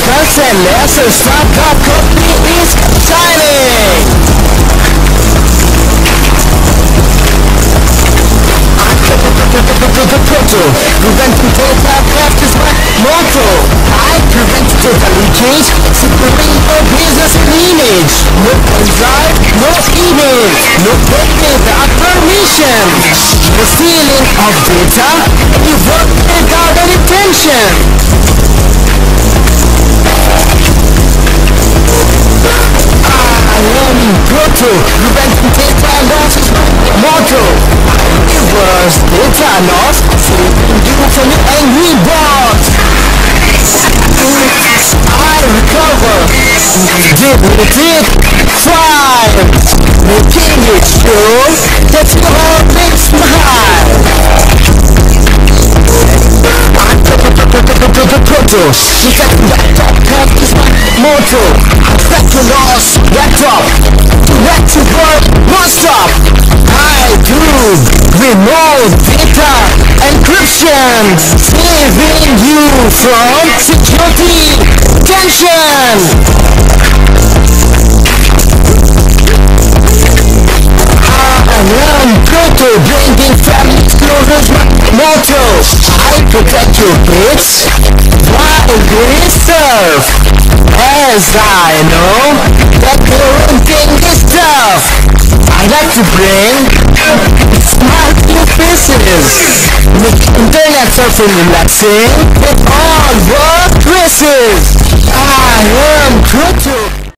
Shortcuts and lessons, stop up, company is shining. Preventing data theft is my motto. I prevent data leakage, securing your business and image. No pendrive, no email, no breaking without permission. No stealing of data, you work without any tension. Proto, preventing data loss is my motto. Reverse data loss, saving you from your angry boss. I recover, deleted files, making it sure that you always smile. Proto, protecting laptop health is my motto. Protect your lost laptop, direct to work, non-stop. I do remote data encryption, saving you from security tension. I am Proto, bringing families closer is my motto. I protect your kids while they serve. As I know that parenting is tough, I like to bring smart new faces, make internet surfing relaxing with all work races. I am Proto.